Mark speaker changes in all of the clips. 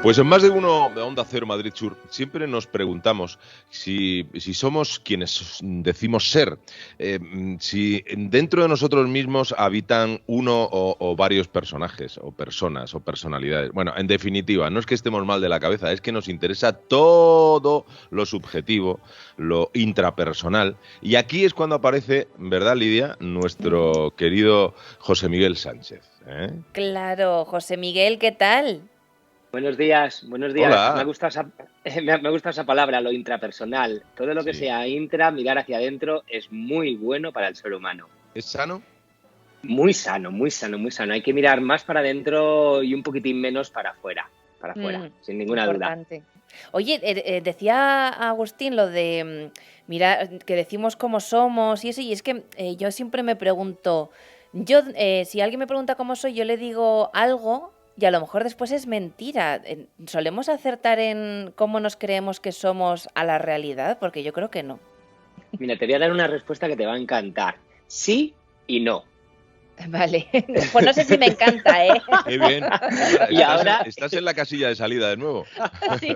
Speaker 1: Pues en Más de Uno de Onda Cero Madrid Sur siempre nos preguntamos si somos quienes decimos ser, si dentro de nosotros mismos habitan uno o varios personajes o personas o personalidades. Bueno, en definitiva, no es que estemos mal de la cabeza, es que nos interesa todo lo subjetivo, lo intrapersonal. Y aquí es cuando aparece, ¿verdad, Lidia? Nuestro querido José Miguel Sánchez, ¿eh?
Speaker 2: Claro, José Miguel, ¿qué tal?
Speaker 3: Buenos días, buenos días. Me
Speaker 1: Hola.
Speaker 3: gusta esa, me gusta esa palabra, lo intrapersonal. Todo lo que
Speaker 1: Sí.
Speaker 3: sea intra, mirar hacia adentro, es muy bueno para el ser humano.
Speaker 1: ¿Es sano?
Speaker 3: Muy sano, muy sano, muy sano. Hay que mirar más para adentro y un poquitín menos para afuera, sin ninguna duda.
Speaker 2: Importante. Oye, decía Agustín lo de mira, que decimos cómo somos y eso, y es que yo siempre me pregunto, si alguien me pregunta cómo soy, yo le digo algo y a lo mejor después es mentira. ¿Solemos acertar en cómo nos creemos que somos a la realidad? Porque yo creo que no.
Speaker 3: Mira, te voy a dar una respuesta que te va a encantar. Sí y no.
Speaker 2: Vale, pues no sé si me encanta, ¿eh?
Speaker 1: Qué bien.
Speaker 3: Y ahora,
Speaker 1: Estás en la casilla de salida de nuevo.
Speaker 2: Sí.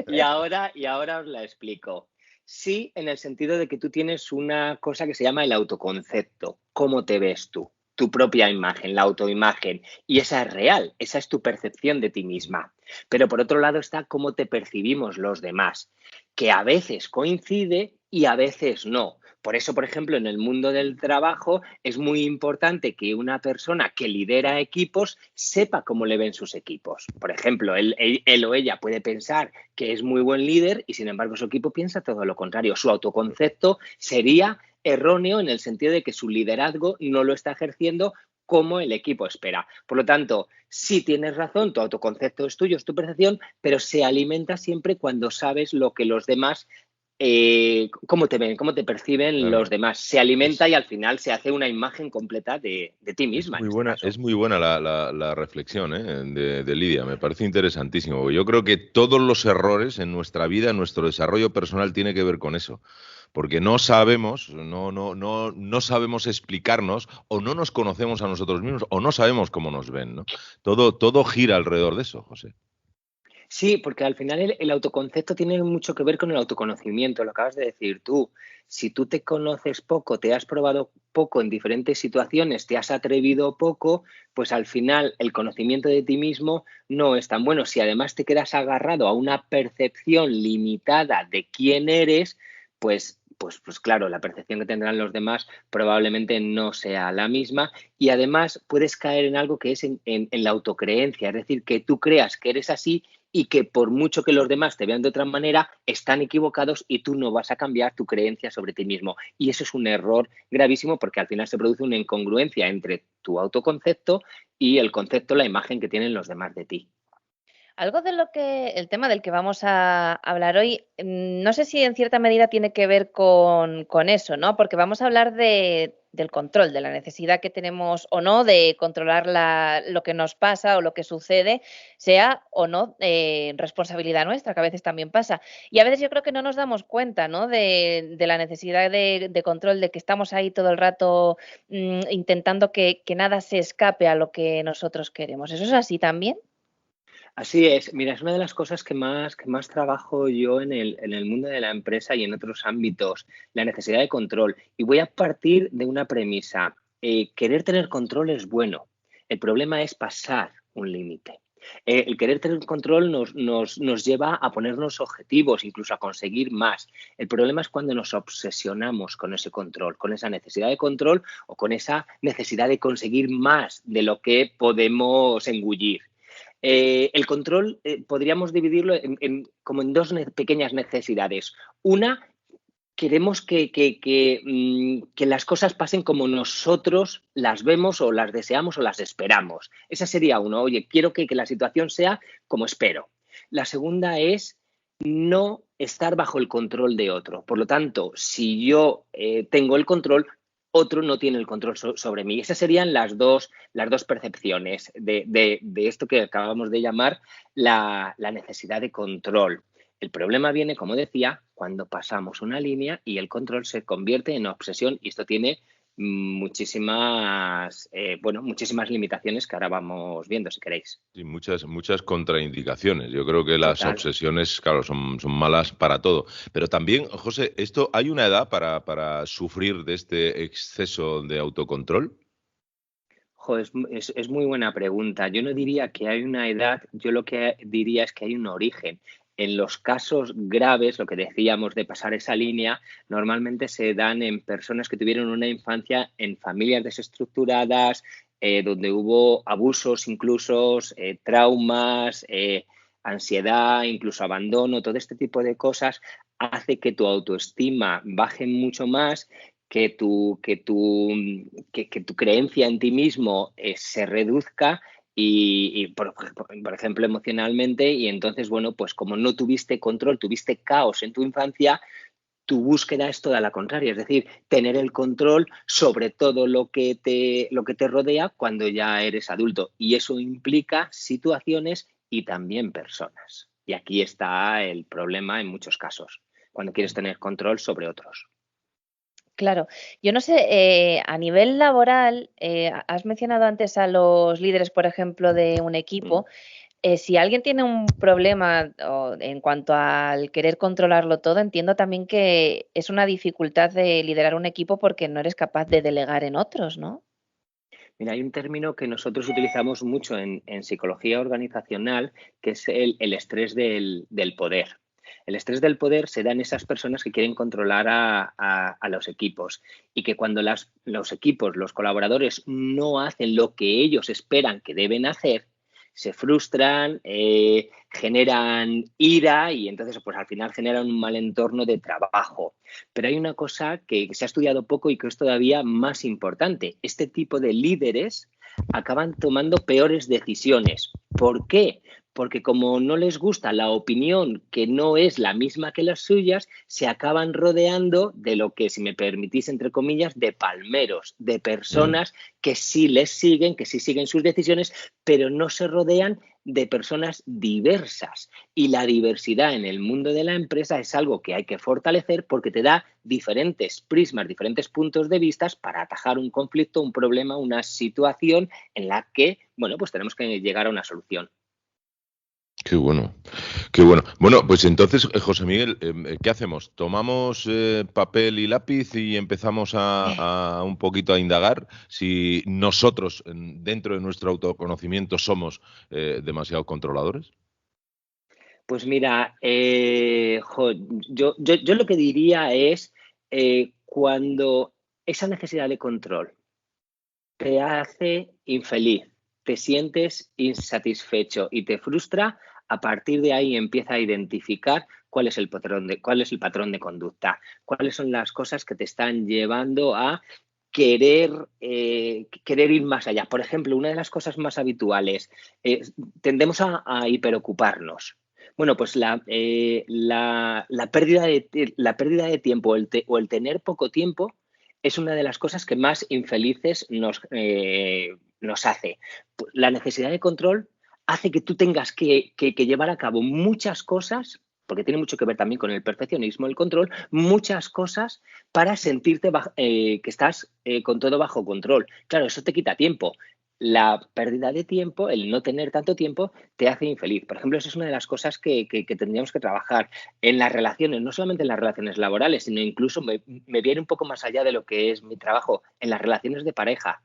Speaker 3: y ahora os la explico. Sí, en el sentido de que tú tienes una cosa que se llama el autoconcepto. ¿Cómo te ves tú? Tu propia imagen, la autoimagen. Y esa es real, esa es tu percepción de ti misma. Pero por otro lado está cómo te percibimos los demás, que a veces coincide y a veces no. Por eso, por ejemplo, en el mundo del trabajo es muy importante que una persona que lidera equipos sepa cómo le ven sus equipos. Por ejemplo, él o ella puede pensar que es muy buen líder y sin embargo su equipo piensa todo lo contrario. Su autoconcepto sería erróneo en el sentido de que su liderazgo no lo está ejerciendo como el equipo espera. Por lo tanto, sí tienes razón, tu autoconcepto es tuyo, es tu percepción, pero se alimenta siempre cuando sabes lo que los demás cómo te ven, cómo te perciben los
Speaker 1: Claro.
Speaker 3: demás. Se alimenta
Speaker 1: Es,
Speaker 3: y al final se hace una imagen completa de ti misma, en este caso.
Speaker 1: es muy buena la reflexión, ¿eh? De Lidia. Me parece interesantísimo. Yo creo que todos los errores en nuestra vida, en nuestro desarrollo personal, tiene que ver con eso. Porque no sabemos, no sabemos explicarnos, o no nos conocemos a nosotros mismos, o no sabemos cómo nos ven, ¿no? Todo gira alrededor de eso, José.
Speaker 3: Sí, porque al final el autoconcepto tiene mucho que ver con el autoconocimiento, lo acabas de decir tú. Si tú te conoces poco, te has probado poco en diferentes situaciones, te has atrevido poco, pues al final el conocimiento de ti mismo no es tan bueno. Si además te quedas agarrado a una percepción limitada de quién eres, pues claro, la percepción que tendrán los demás probablemente no sea la misma y además puedes caer en algo que es en la autocreencia, es decir, que tú creas que eres así y que por mucho que los demás te vean de otra manera, están equivocados y tú no vas a cambiar tu creencia sobre ti mismo. Y eso es un error gravísimo porque al final se produce una incongruencia entre tu autoconcepto y el concepto, la imagen que tienen los demás de ti.
Speaker 2: Algo de lo que, el tema del que vamos a hablar hoy, no sé si en cierta medida tiene que ver con eso, ¿no? Porque vamos a hablar del control, de la necesidad que tenemos o no de controlar lo que nos pasa o lo que sucede, sea o no responsabilidad nuestra, que a veces también pasa. Y a veces yo creo que no nos damos cuenta, ¿no? De la necesidad de control, de que estamos ahí todo el rato intentando que nada se escape a lo que nosotros queremos. ¿Eso es así también?
Speaker 3: Así es, mira, es una de las cosas que más trabajo yo en el mundo de la empresa y en otros ámbitos, la necesidad de control. Y voy a partir de una premisa. Querer tener control es bueno. El problema es pasar un límite. El querer tener control nos lleva a ponernos objetivos, incluso a conseguir más. El problema es cuando nos obsesionamos con ese control, con esa necesidad de control o con esa necesidad de conseguir más de lo que podemos engullir. El control podríamos dividirlo como en dos pequeñas necesidades. Una, queremos que las cosas pasen como nosotros las vemos o las deseamos o las esperamos. Esa sería uno. Oye, quiero que la situación sea como espero. La segunda es no estar bajo el control de otro. Por lo tanto, si yo tengo el control, otro no tiene el control sobre mí. Esas serían las dos percepciones de esto que acabamos de llamar la necesidad de control. El problema viene, como decía, cuando pasamos una línea y el control se convierte en obsesión y esto tiene muchísimas limitaciones que ahora vamos viendo, si queréis.
Speaker 1: Sí, muchas contraindicaciones. Yo creo que las
Speaker 3: Total.
Speaker 1: obsesiones, claro, son malas para todo. Pero también, José, ¿hay una edad para sufrir de este exceso de autocontrol?
Speaker 3: Es muy buena pregunta. Yo no diría que hay una edad, yo lo que diría es que hay un origen. En los casos graves, lo que decíamos de pasar esa línea, normalmente se dan en personas que tuvieron una infancia en familias desestructuradas, donde hubo abusos incluso, traumas, ansiedad, incluso abandono, todo este tipo de cosas hace que tu autoestima baje mucho más, que tu creencia en ti mismo se reduzca por ejemplo, emocionalmente, y entonces, bueno, pues como no tuviste control, tuviste caos en tu infancia, tu búsqueda es toda la contraria, es decir, tener el control sobre todo lo que te rodea cuando ya eres adulto. Y eso implica situaciones y también personas. Y aquí está el problema en muchos casos, cuando quieres tener control sobre otros.
Speaker 2: Claro, yo no sé, a nivel laboral, has mencionado antes a los líderes, por ejemplo, de un equipo. Si alguien tiene un problema en cuanto al querer controlarlo todo, entiendo también que es una dificultad de liderar un equipo porque no eres capaz de delegar en otros, ¿no?
Speaker 3: Mira, hay un término que nosotros utilizamos mucho en psicología organizacional, que es el estrés del poder. El estrés del poder se da en esas personas que quieren controlar a los equipos, y que cuando los equipos, los colaboradores, no hacen lo que ellos esperan que deben hacer, se frustran, generan ira, y entonces pues al final generan un mal entorno de trabajo. Pero hay una cosa que se ha estudiado poco y que es todavía más importante. Este tipo de líderes acaban tomando peores decisiones. ¿Por qué? Porque como no les gusta la opinión que no es la misma que las suyas, se acaban rodeando de lo que, si me permitís, entre comillas, de palmeros, de personas que sí les siguen, que sí siguen sus decisiones, pero no se rodean de personas diversas. Y la diversidad en el mundo de la empresa es algo que hay que fortalecer, porque te da diferentes prismas, diferentes puntos de vista para atajar un conflicto, un problema, una situación en la que, bueno, pues tenemos que llegar a una solución.
Speaker 1: Qué bueno, qué bueno. Bueno, pues entonces, José Miguel, ¿qué hacemos? ¿Tomamos papel y lápiz y empezamos a un poquito a indagar si nosotros, dentro de nuestro autoconocimiento, somos demasiado controladores?
Speaker 3: Pues mira, yo lo que diría es, cuando esa necesidad de control te hace infeliz, te sientes insatisfecho y te frustra, a partir de ahí empieza a identificar cuál es el patrón de conducta, cuáles son las cosas que te están llevando a querer ir más allá. Por ejemplo, una de las cosas más habituales, tendemos a hiperocuparnos. Bueno, pues la pérdida de tiempo, o el tener poco tiempo, es una de las cosas que más infelices nos hace. La necesidad de control hace que tú tengas que llevar a cabo muchas cosas, porque tiene mucho que ver también con el perfeccionismo, el control, muchas cosas para sentirte que estás con todo bajo control. Claro, eso te quita tiempo. La pérdida de tiempo, el no tener tanto tiempo, te hace infeliz. Por ejemplo, esa es una de las cosas que tendríamos que trabajar en las relaciones, no solamente en las relaciones laborales, sino incluso me viene un poco más allá de lo que es mi trabajo, en las relaciones de pareja.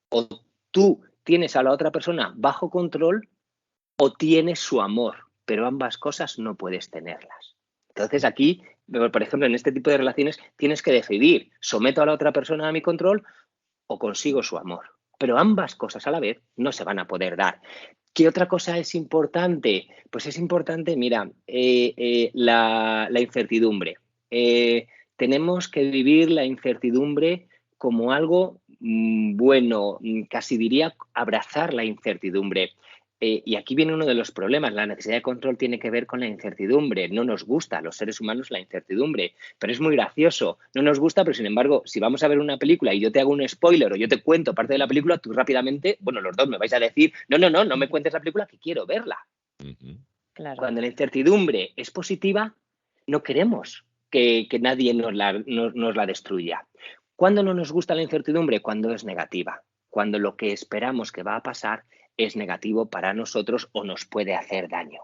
Speaker 3: O tú tienes a la otra persona bajo control, o tienes su amor, pero ambas cosas no puedes tenerlas. Entonces aquí, por ejemplo, en este tipo de relaciones tienes que decidir: ¿someto a la otra persona a mi control o consigo su amor? Pero ambas cosas a la vez no se van a poder dar. ¿Qué otra cosa es importante? Pues es importante, mira, la incertidumbre. Tenemos que vivir la incertidumbre como algo bueno, casi diría abrazar la incertidumbre. Y aquí viene uno de los problemas. La necesidad de control tiene que ver con la incertidumbre. No nos gusta a los seres humanos la incertidumbre, pero es muy gracioso. No nos gusta, pero sin embargo, si vamos a ver una película y yo te hago un spoiler o yo te cuento parte de la película, tú rápidamente, bueno, los dos me vais a decir: no me cuentes la película, que quiero verla.
Speaker 2: Claro.
Speaker 3: Cuando la incertidumbre es positiva, no queremos que nadie nos la destruya. ¿Cuándo no nos gusta la incertidumbre? Cuando es negativa, cuando lo que esperamos que va a pasar es negativo para nosotros o nos puede hacer daño.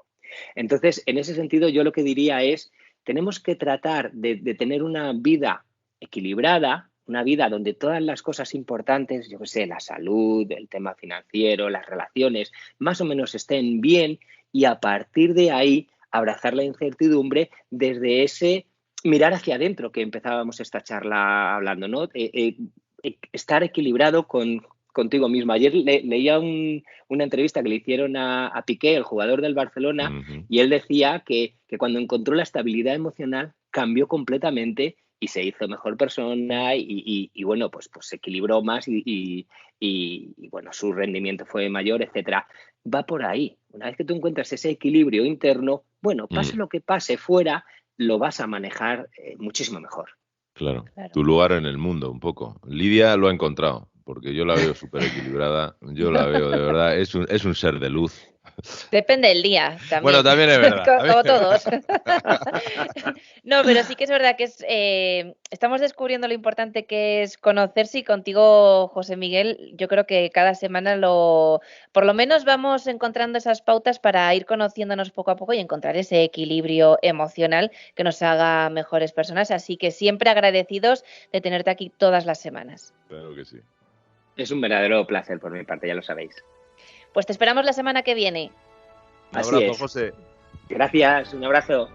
Speaker 3: Entonces, en ese sentido, yo lo que diría es, tenemos que tratar de tener una vida equilibrada, una vida donde todas las cosas importantes, yo qué sé, la salud, el tema financiero, las relaciones, más o menos estén bien, y a partir de ahí abrazar la incertidumbre desde ese mirar hacia adentro que empezábamos esta charla hablando, ¿no? Estar equilibrado contigo mismo. Ayer leía una entrevista que le hicieron a Piqué, el jugador del Barcelona, y él decía que cuando encontró la estabilidad emocional cambió completamente y se hizo mejor persona y bueno, pues se equilibró más y bueno, su rendimiento fue mayor, etcétera. Va por ahí. Una vez que tú encuentras ese equilibrio interno, bueno, pase lo que pase fuera, lo vas a manejar muchísimo mejor.
Speaker 1: Claro, tu lugar en el mundo, un poco. Lidia lo ha encontrado, porque yo la veo súper equilibrada, yo la veo de verdad, es un ser de luz.
Speaker 2: Depende del día también.
Speaker 1: Bueno, también es verdad.
Speaker 2: Como todos. No, pero sí que es verdad que estamos descubriendo lo importante que es conocerse, y contigo, José Miguel, yo creo que cada semana por lo menos vamos encontrando esas pautas para ir conociéndonos poco a poco y encontrar ese equilibrio emocional que nos haga mejores personas. Así que siempre agradecidos de tenerte aquí todas las semanas.
Speaker 1: Claro que sí.
Speaker 3: Es un verdadero placer por mi parte, ya lo sabéis.
Speaker 2: Pues te esperamos la semana que viene.
Speaker 1: Un abrazo, José.
Speaker 3: Gracias, un abrazo.